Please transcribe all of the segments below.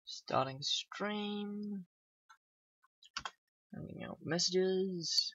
Starting stream. Sending out messages.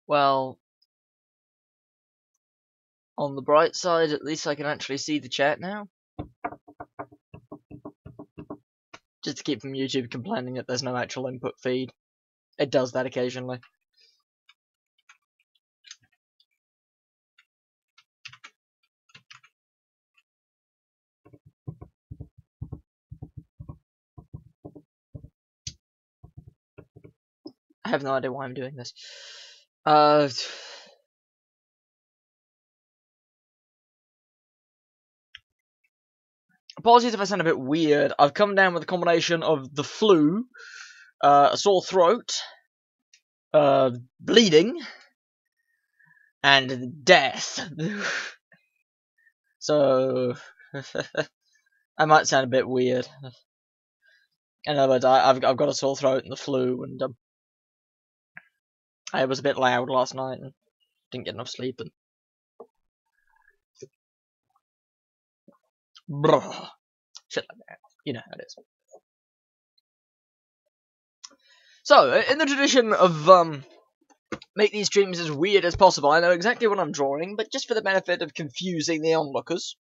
Well, on the bright side, at least I can actually see the chat now. Just to keep from YouTube complaining that there's no actual input feed. It does that occasionally. I have no idea why I'm doing this. Apologies if I sound a bit weird. I've come down with a combination of the flu, a sore throat, bleeding, and death. So I might sound a bit weird. In other words, I've got a sore throat and the flu, and I was a bit loud last night and didn't get enough sleep. And shit like that. You know how it is. So, in the tradition of make these streams as weird as possible, I know exactly what I'm drawing, but just for the benefit of confusing the onlookers.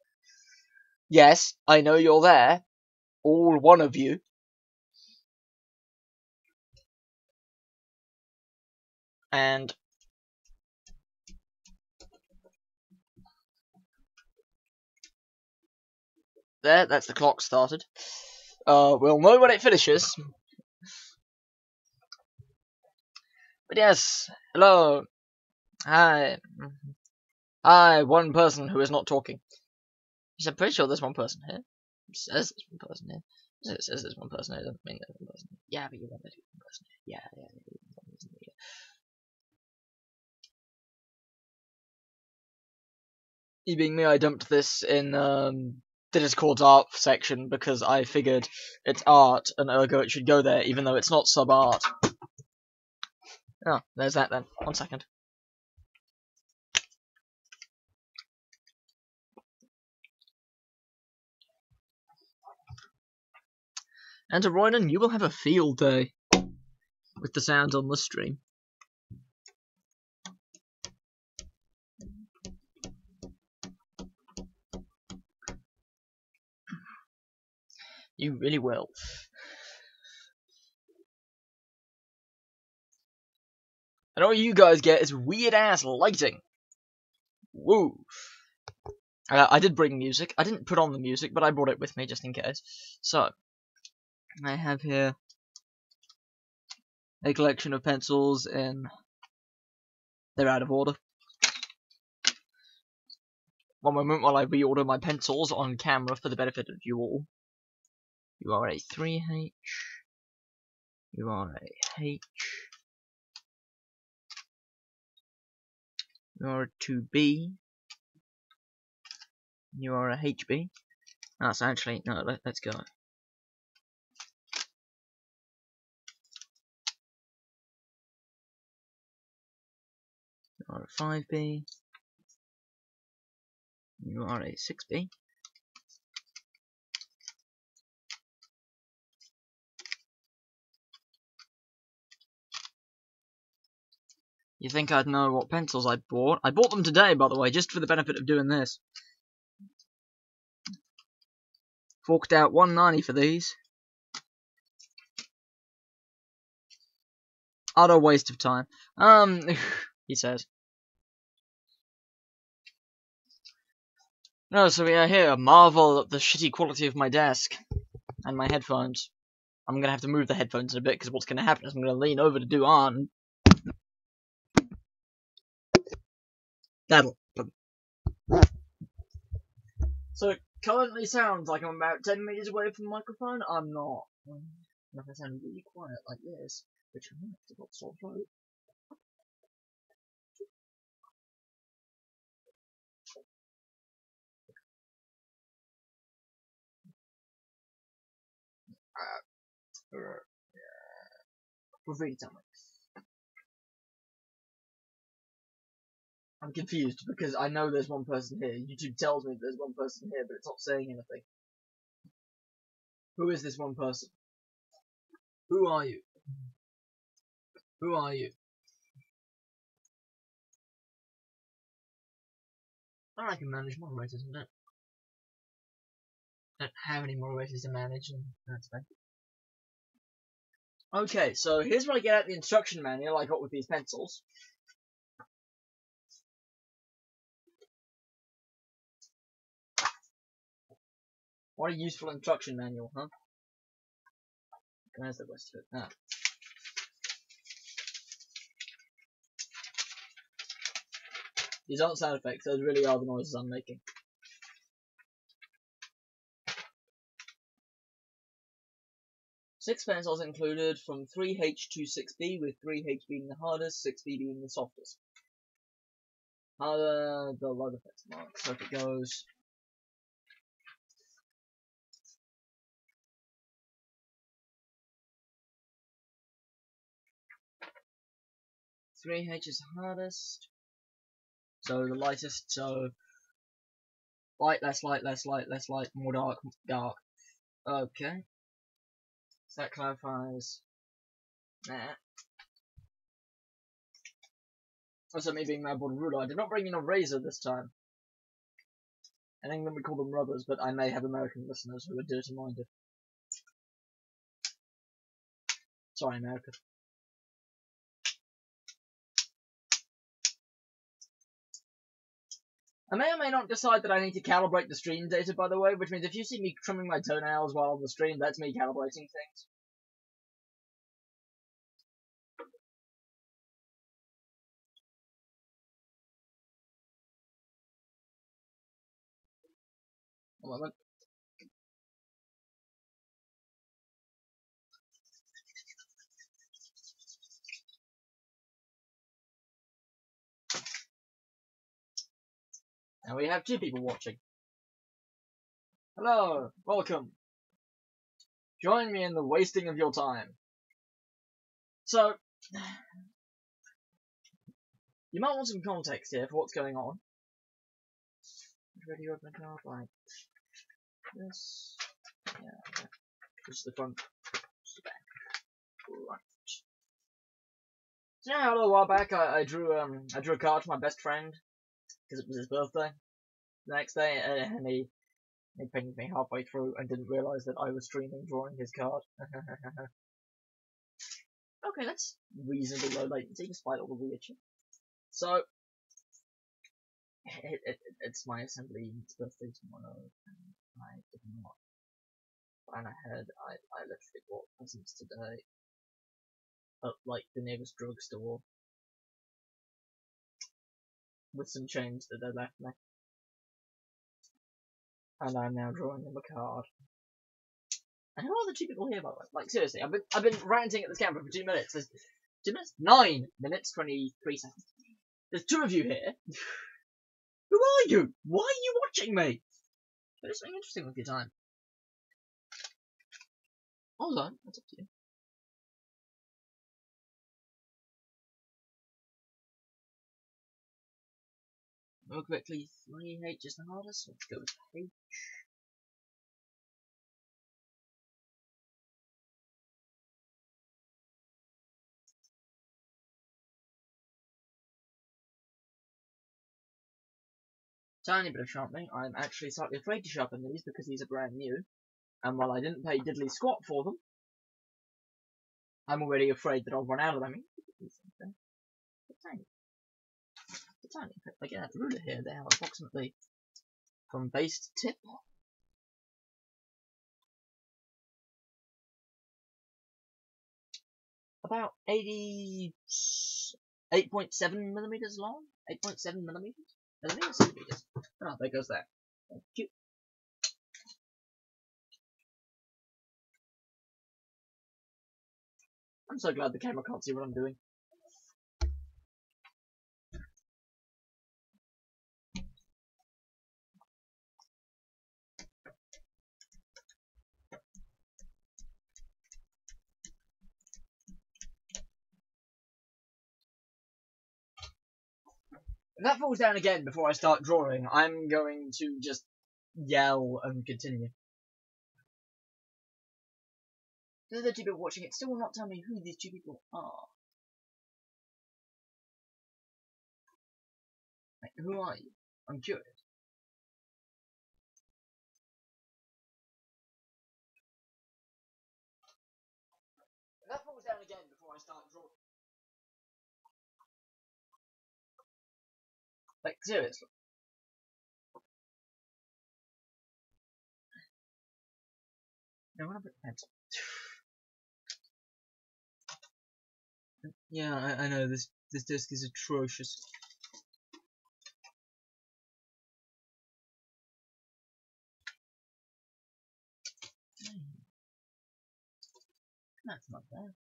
Yes, I know you're there. All one of you. And there, that's the clock started. We'll know when it finishes. But yes, hello. Hi. Hi, one person who is not talking. I'm pretty sure there's one person here. It says there's one person here. It says there's one person here. It doesn't mean there's one person here. Yeah, but you want there's one person here. Yeah. You being me, I dumped this in the Discord's art section because I figured it's art and ergo it should go there, even though it's not sub-art. Oh, there's that then. 1 second. And to Royden, you will have a field day with the sounds on the stream. You really will. And all you guys get is weird ass lighting. Woo. I did bring music. I didn't put on the music, but I brought it with me just in case. So, I have here a collection of pencils in... They're out of order. One moment while I reorder my pencils on camera for the benefit of you all. You are a 3H. You are a H. You are a 2B. You are a HB. That's actually... No, let's go. You are a 5B. You are a 6B. You think I'd know what pencils I bought? I bought them today, by the way, just for the benefit of doing this. Forked out $1.90 for these. Utter waste of time. He says. No, so we are here. Marvel at the shitty quality of my desk. And my headphones. I'm gonna have to move the headphones in a bit, because what's gonna happen is I'm gonna lean over to do on. That'll. So it currently sounds like I'm about 10 meters away from the microphone. I'm not. And if I sound really quiet like this, which I might have got sore throat. Feel free to tell me. I'm confused because I know there's one person here. YouTube tells me there's one person here, but it's not saying anything. Who is this one person? Who are you? Who are you? I can manage moderators, I don't have any moderators to manage, and that's fine. Okay, so here's where I get out the instruction manual I got with these pencils. What a useful instruction manual, huh? There's the rest of it. Ah. These aren't sound effects, those really are the noises I'm making. Six pencils included from 3H to 6B, with 3H being the hardest, 6B being the softest. The load effects mark. So if it goes. Three H is the hardest. So the lightest, so light, less light, less light, less light, more dark, dark. Okay. So that clarifies that. Also, me being my board ruler, I did not bring in a razor this time. In England we call them rubbers, but I may have American listeners who are dirty-minded. Sorry, America. I may or may not decide that I need to calibrate the stream data, by the way, which means if you see me trimming my toenails while on the stream, that's me calibrating things. A moment. Now we have two people watching. Hello, welcome. Join me in the wasting of your time. So, you might want some context here for what's going on. Ready to open a card like this. Yeah, this is the front. This is the back. Right. So yeah, a little while back, I drew a card for my best friend because it was his birthday. The next day, and he pinged me halfway through and didn't realise that I was streaming drawing his card. Okay, that's reasonably low latency despite all the weird shit. So, it's my assembly, it's birthday tomorrow, and I did not plan ahead. I literally bought presents today at like the nearest drugstore with some change that they left me. And I'm now drawing them a card. And who are the two people here, by the way? Like, seriously, I've been ranting at this camera for 2 minutes. There's 2 minutes? 9 minutes, 23 seconds. There's two of you here. Who are you? Why are you watching me? Do something interesting with your time. Hold on, that's up to you. Real quickly, 3H is the hardest, so let's go with H. Tiny bit of sharpening. I'm actually slightly afraid to sharpen these because these are brand new. And while I didn't pay diddly squat for them, I'm already afraid that I'll run out of them. They're tiny. They're tiny. Again, at the ruler here, they have approximately, from base to tip, about 8.7 millimeters long. 8.7 millimeters? Centimeters. Oh, there goes that. Thank you. I'm so glad the camera can't see what I'm doing. If that falls down again before I start drawing, I'm going to just yell and continue. The other two people watching it still will not tell me who these two people are. Like, who are you? I'm curious. If that falls down again before I start drawing. Like, seriously. No, I want to put the pencil. Yeah, I know, this disc is atrocious. That's not bad.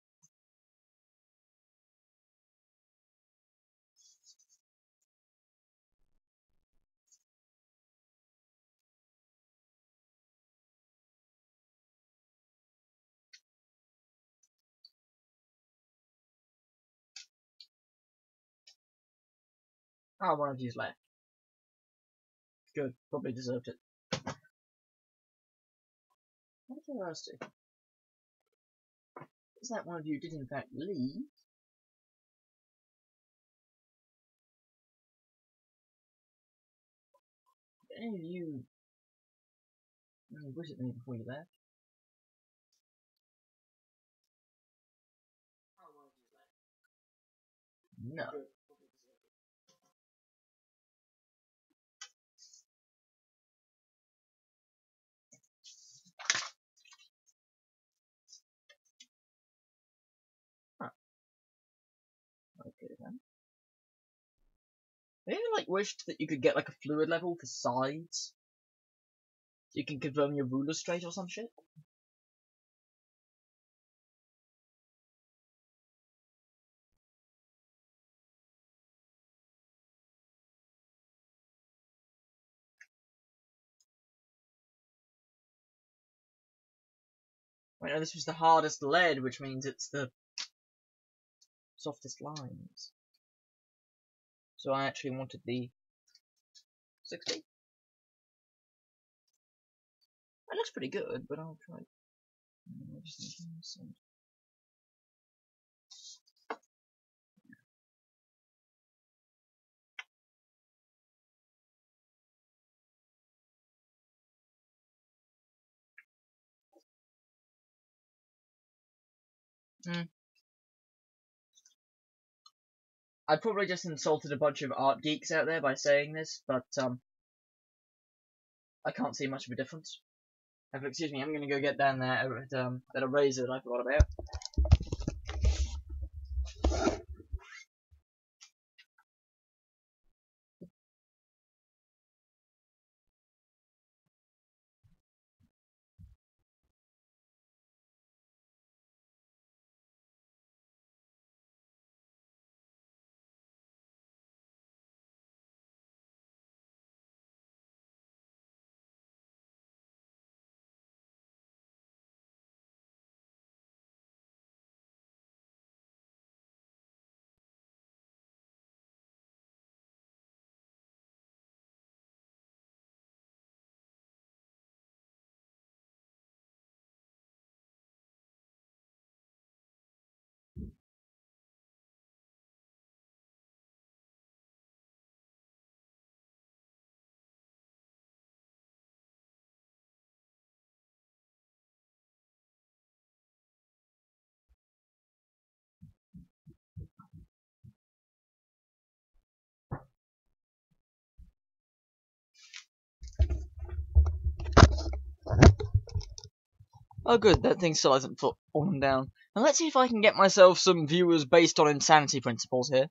Oh, one of you's left. Good, probably deserved it. What if I asked you? Is that one of you did in fact leave? Did any of you visit me before you left? Oh, one of you's left. No. Good. Huh. Okay then. I even like wished that you could get like a fluid level for sides. So you can confirm your ruler straight or some shit. Right now this was the hardest lead, which means it's the softest lines. So I actually wanted the 60. That looks pretty good, but I'll try. I probably just insulted a bunch of art geeks out there by saying this, but I can't see much of a difference. Excuse me, I'm gonna go get down there at a razor that I forgot about. Oh good, that thing still hasn't fallen down. Now let's see if I can get myself some viewers based on insanity principles here.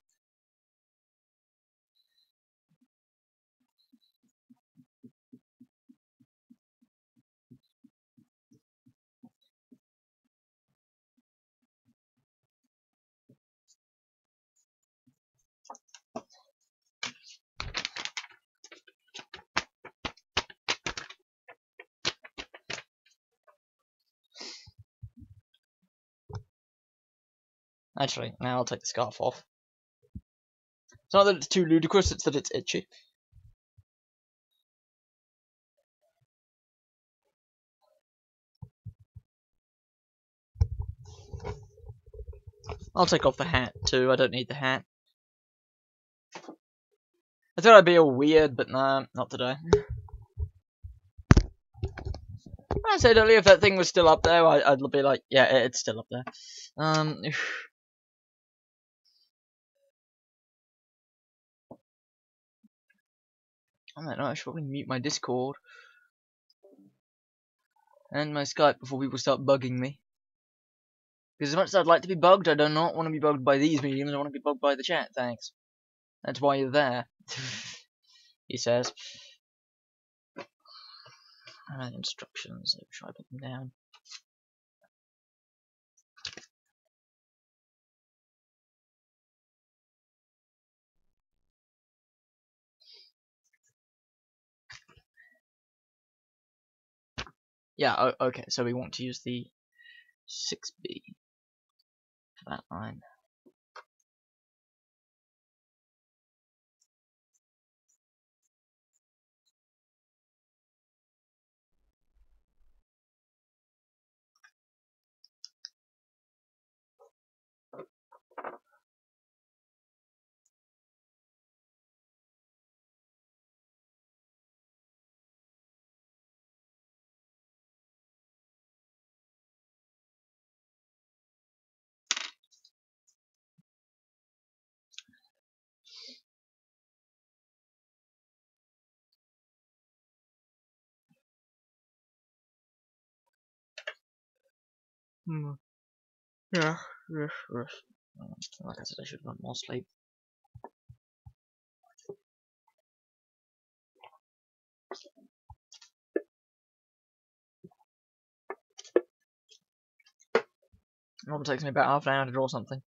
Actually, now I'll take the scarf off. It's not that it's too ludicrous, it's that it's itchy. I'll take off the hat too, I don't need the hat. I thought I'd be all weird, but nah, not today. I said earlier, if that thing was still up there, I'd be like, yeah, it's still up there. I don't know, I should probably mute my Discord and my Skype before people start bugging me. Because as much as I'd like to be bugged, I do not want to be bugged by these mediums, I want to be bugged by the chat, thanks. That's why you're there, he says. Instructions, should I put them down? Yeah, okay, so we want to use the 6B for that line. Yeah, yes. Like I said, I should have got more sleep. It normally takes me about half an hour to draw something.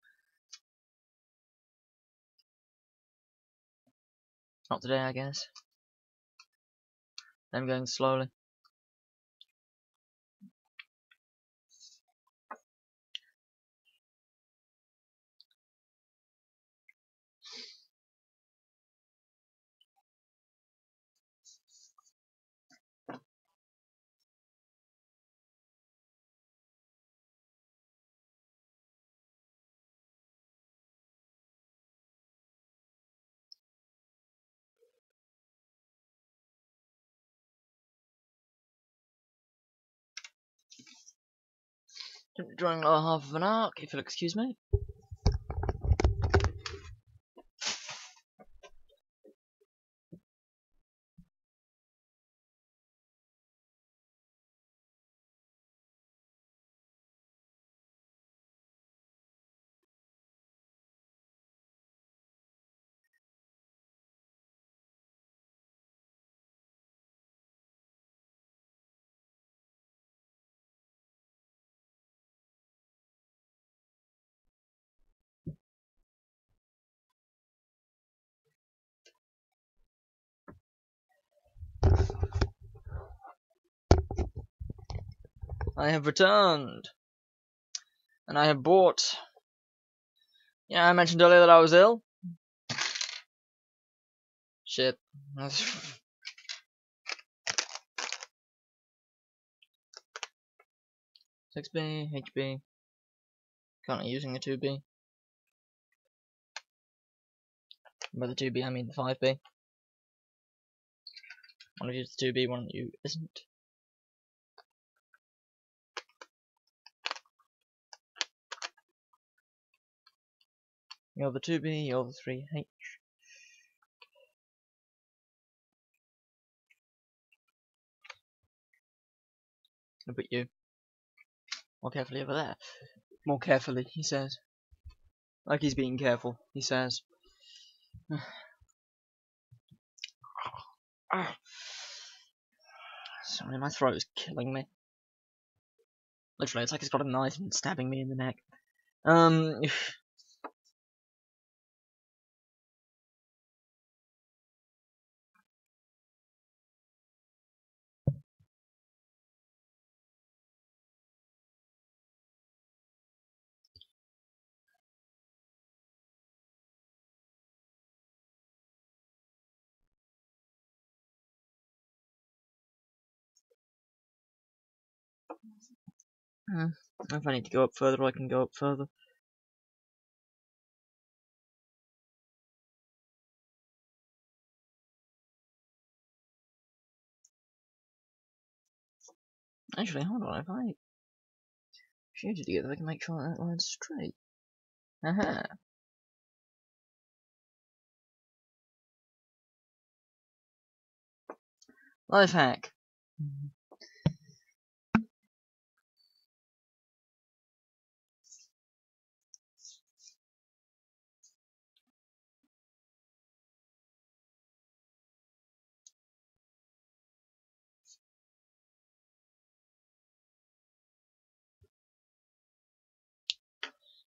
Not today, I guess. I'm going slowly. Drawing lower half of an arc, if you'll excuse me. I have returned. And I have bought. Yeah, I mentioned earlier that I was ill. Shit. 6B, HB. Currently using the 2B. By the 2B, I mean the 5B. One of you is the 2B, one of you isn't. You're the 2B, you're the 3H. Look at you. More carefully over there. More carefully, he says. Like he's being careful, he says. Sorry, my throat is killing me. Literally, it's like it's got a knife and stabbing me in the neck. If I need to go up further, I can go up further. Actually, hold on, if I shoot it together, I can make sure that line's straight. Aha! Life hack.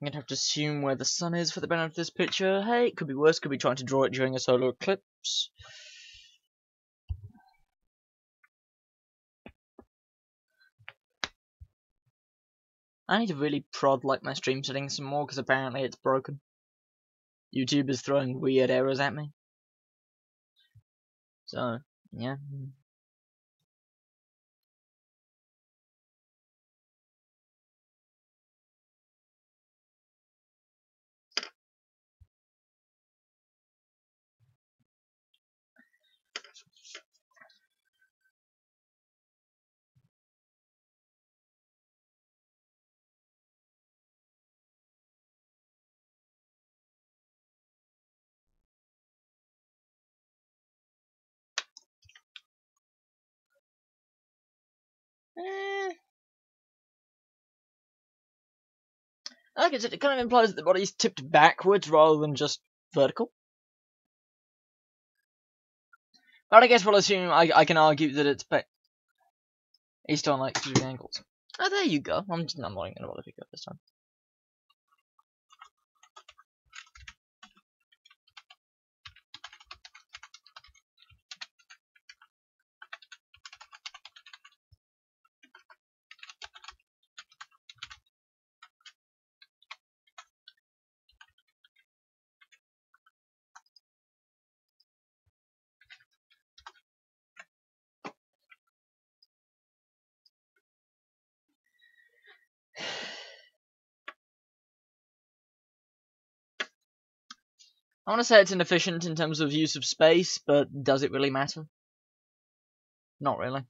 I'm gonna have to assume where the sun is for the benefit of this picture. Hey, it could be worse, could be trying to draw it during a solar eclipse. I need to really prod like my stream settings some more, because apparently it's broken. YouTube is throwing weird errors at me. So, yeah. Like I said, it kind of implies that the body's tipped backwards rather than just vertical. But I guess we'll assume I can argue that it's based on like 2 angles. Oh, there you go. I'm not even going to bother pick up this time. I want to say it's inefficient in terms of use of space, but does it really matter? Not really.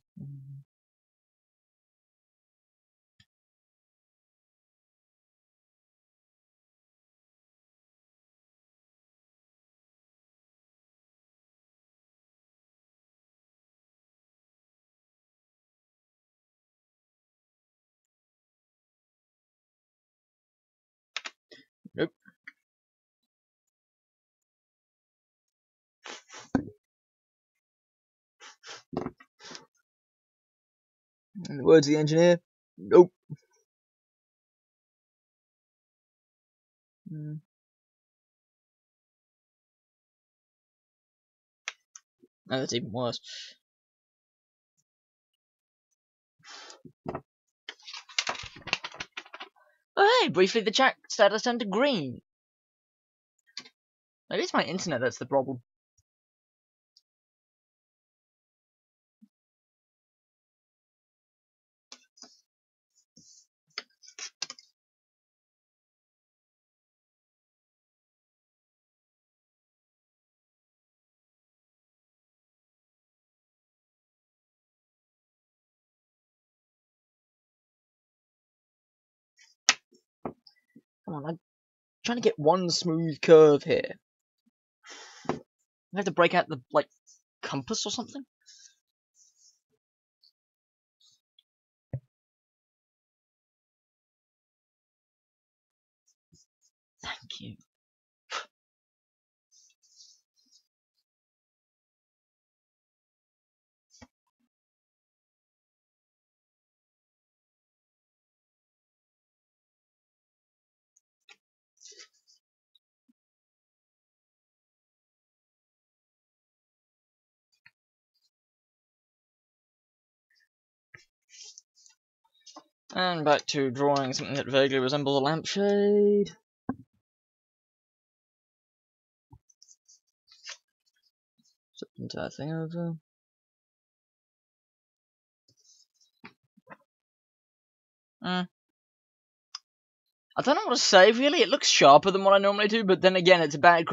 Nope. In the words of the engineer, nope. No, that's even worse. Oh, hey, briefly the chat status turned to green. Maybe it's my internet that's the problem. Come on, I'm trying to get one smooth curve here. I have to break out the, like, compass or something? Thank you. And back to drawing something that vaguely resembles a lampshade. Flip the entire thing over. I don't know what to say, really. It looks sharper than what I normally do, but then again, it's a bad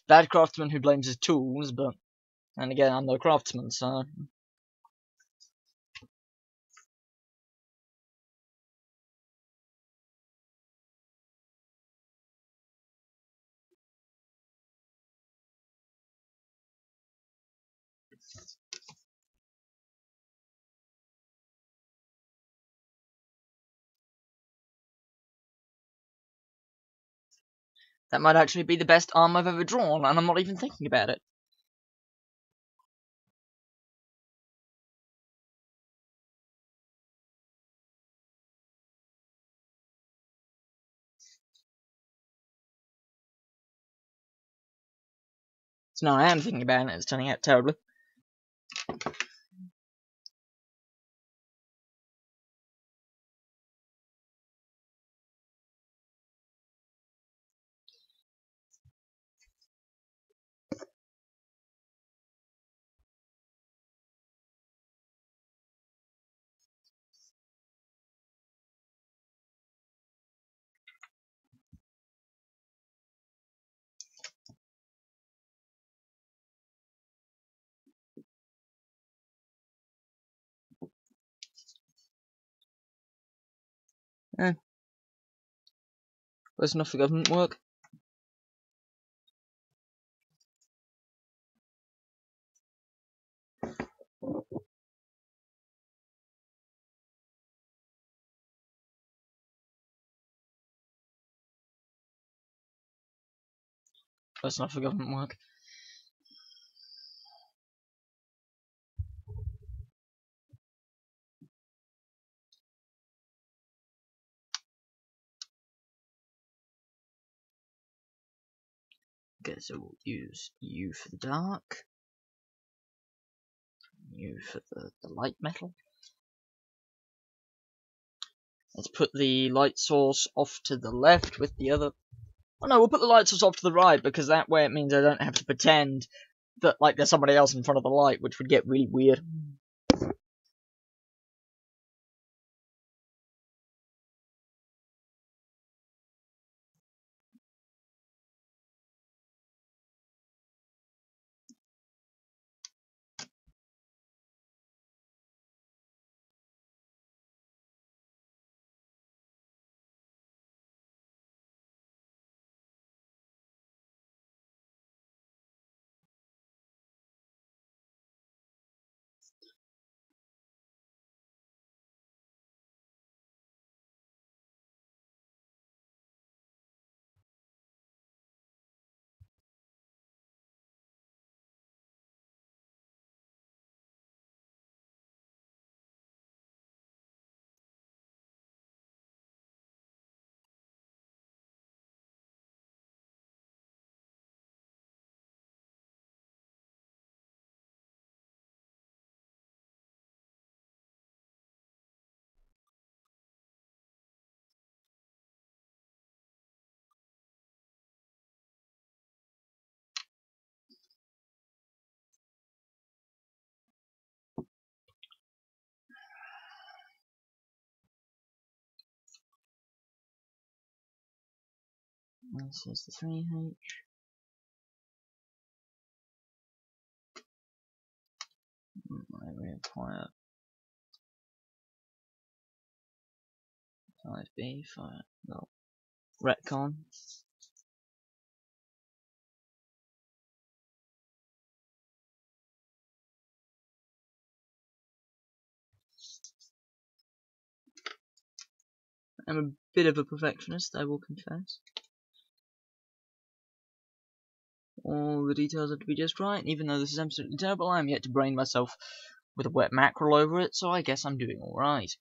bad craftsman who blames his tools, but... And again, I'm no craftsman, so... That might actually be the best arm I've ever drawn, and I'm not even thinking about it. So now I am thinking about it, it's turning out terribly. Close enough for government work. Close enough for government work. Okay, so we'll use you for the dark. You for the light metal. Let's put the light source off to the left with the other... Oh no, we'll put the light source off to the right, because that way it means I don't have to pretend that like there's somebody else in front of the light, which would get really weird. This is the 3H. I reacquire 5B, 5. No. Retcon. I'm a bit of a perfectionist, I will confess. All the details have to be just right, and even though this is absolutely terrible, I am yet to brain myself with a wet mackerel over it, so I guess I'm doing alright.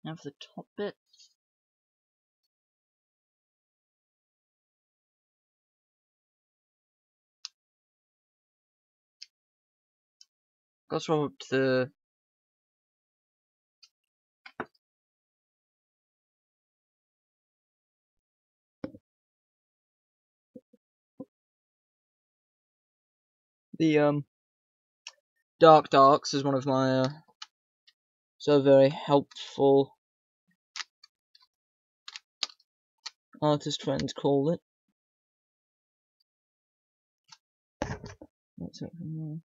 Now for the top bit. Got to roll up to the dark darks is one of my so very helpful artist friends call it. That's it from there.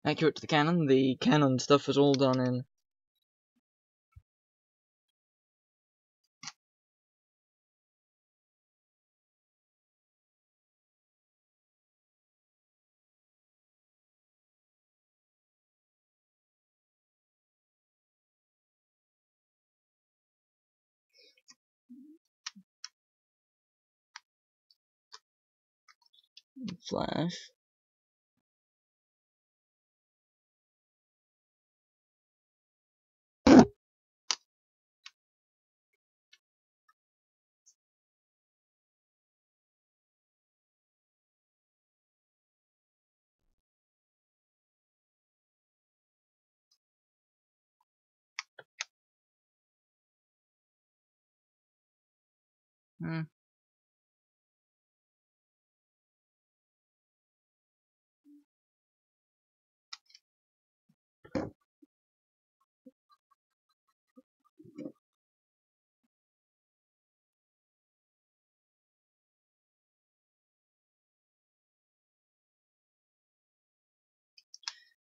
Accurate to the canon stuff was all done in Flash.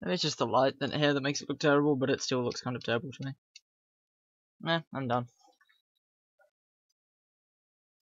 Maybe it's just the light here that makes it look terrible, but it still looks kind of terrible to me. I'm done.